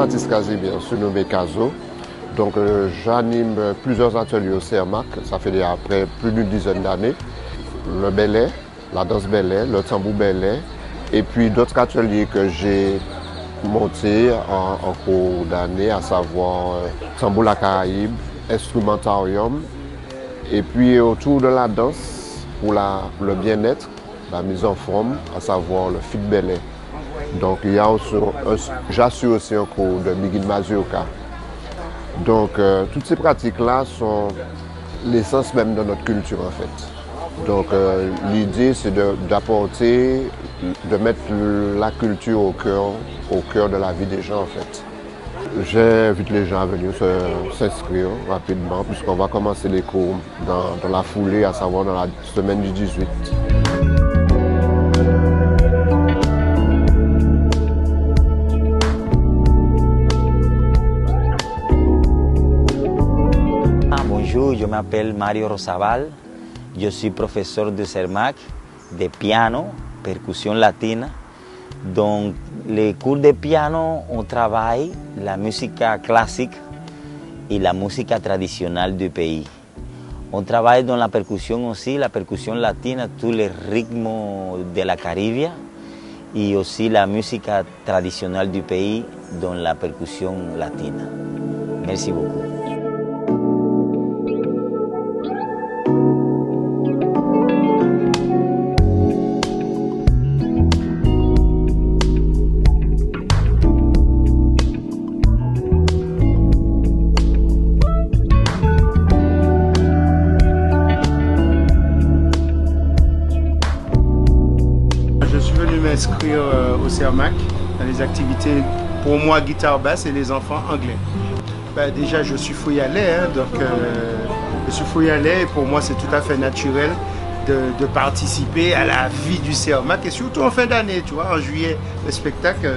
Mathis Casimir, surnommé Caso. Donc j'anime plusieurs ateliers au CERMAC, ça fait déjà après plus d'une dizaine d'années. Le belay, la danse belay, le tambour belay, et puis d'autres ateliers que j'ai montés en cours d'année, à savoir tambour la Caraïbe, instrumentarium, et puis autour de la danse, pour le bien-être, la mise en forme, à savoir le fit belay. Donc j'assure aussi un cours de Miguel Mazioka. Donc toutes ces pratiques-là sont l'essence même de notre culture en fait. Donc l'idée c'est d'apporter, de mettre la culture au cœur de la vie des gens en fait. J'invite les gens à venir s'inscrire rapidement puisqu'on va commencer les cours dans la foulée, à savoir dans la semaine du 18. Bonjour, je m'appelle Mario Rosabal, je suis professeur de CERMAC de piano, percussion latine. Dans les cours de piano, on travaille la musique classique et la musique traditionnelle du pays. On travaille dans la percussion aussi, la percussion latine, tous les rythmes de la Caraïbe et aussi la musique traditionnelle du pays dans la percussion latine. Merci beaucoup. M'inscrire au CERMAC dans les activités pour moi guitare basse et les enfants anglais. Déjà je suis fouillalais, je suis fouillalais et pour moi c'est tout à fait naturel de participer à la vie du CERMAC et surtout en fin d'année, tu vois, en juillet le spectacle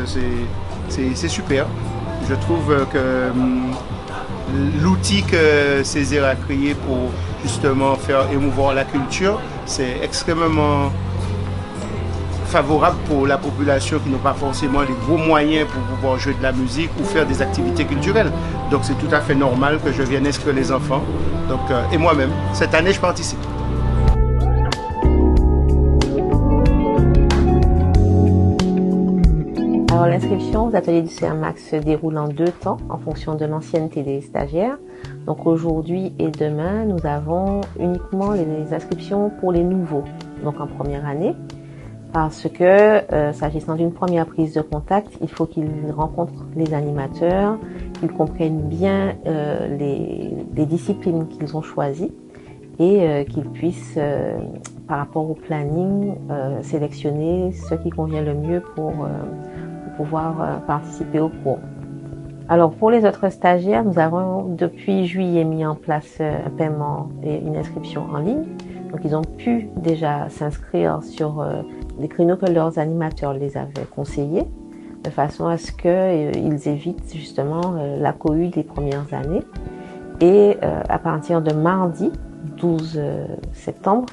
c'est super. Je trouve que l'outil que Césaire a créé pour justement faire émouvoir la culture, c'est extrêmement favorable pour la population qui n'a pas forcément les gros moyens pour pouvoir jouer de la musique ou faire des activités culturelles. Donc c'est tout à fait normal que je vienne inscrire les enfants. Donc, et moi-même, cette année je participe. Alors l'inscription aux ateliers du CERMAC se déroule en 2 temps en fonction de l'ancienneté des stagiaires. Donc aujourd'hui et demain, nous avons uniquement les inscriptions pour les nouveaux, donc en première année. Parce que, s'agissant d'une première prise de contact, il faut qu'ils rencontrent les animateurs, qu'ils comprennent bien les disciplines qu'ils ont choisies et qu'ils puissent, par rapport au planning, sélectionner ce qui convient le mieux pour pouvoir participer au cours. Alors pour les autres stagiaires, nous avons depuis juillet mis en place un paiement et une inscription en ligne. Donc ils ont pu déjà s'inscrire sur des créneaux que leurs animateurs les avaient conseillés, de façon à ce qu'ils évitent justement la cohue des premières années. Et à partir de mardi 12 septembre,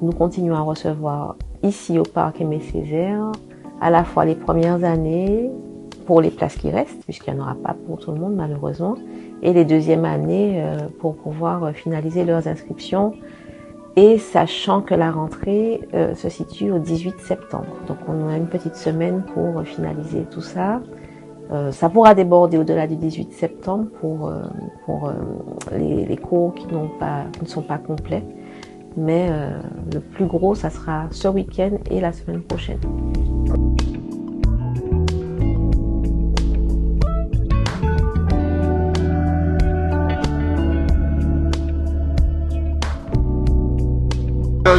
nous continuons à recevoir ici au Parc Aimé Césaire à la fois les premières années pour les places qui restent, puisqu'il n'y en aura pas pour tout le monde malheureusement, et les deuxièmes années pour pouvoir finaliser leurs inscriptions. Et sachant que la rentrée se situe au 18 septembre. Donc on a une petite semaine pour finaliser tout ça. Ça pourra déborder au-delà du 18 septembre pour les cours qui ne sont pas complets. Mais le plus gros, ça sera ce week-end et la semaine prochaine.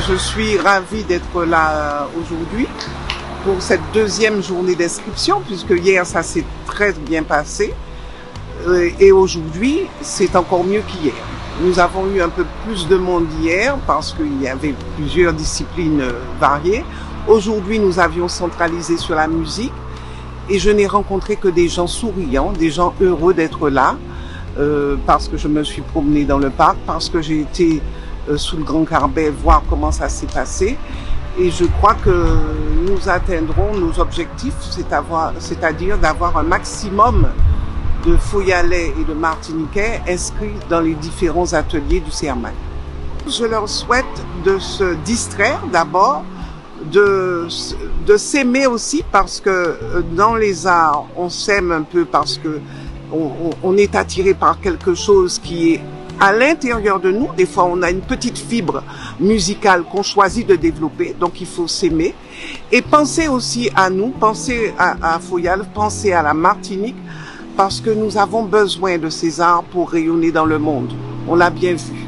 Je suis ravie d'être là aujourd'hui pour cette deuxième journée d'inscription, puisque hier ça s'est très bien passé et aujourd'hui c'est encore mieux qu'hier. Nous avons eu un peu plus de monde hier parce qu'il y avait plusieurs disciplines variées. Aujourd'hui nous avions centralisé sur la musique et je n'ai rencontré que des gens souriants, des gens heureux d'être là parce que je me suis promenée dans le parc, parce que j'ai été sous le Grand Carbet voir comment ça s'est passé et je crois que nous atteindrons nos objectifs, c'est-à-dire d'avoir un maximum de Foyalais et de Martiniquais inscrits dans les différents ateliers du CERMAC. Je leur souhaite de se distraire d'abord, de s'aimer aussi, parce que dans les arts, on s'aime un peu parce que on est attiré par quelque chose qui est à l'intérieur de nous. Des fois, on a une petite fibre musicale qu'on choisit de développer, donc il faut s'aimer. Et penser aussi à nous, penser à Foyal, penser à la Martinique, parce que nous avons besoin de ces arts pour rayonner dans le monde. On l'a bien vu.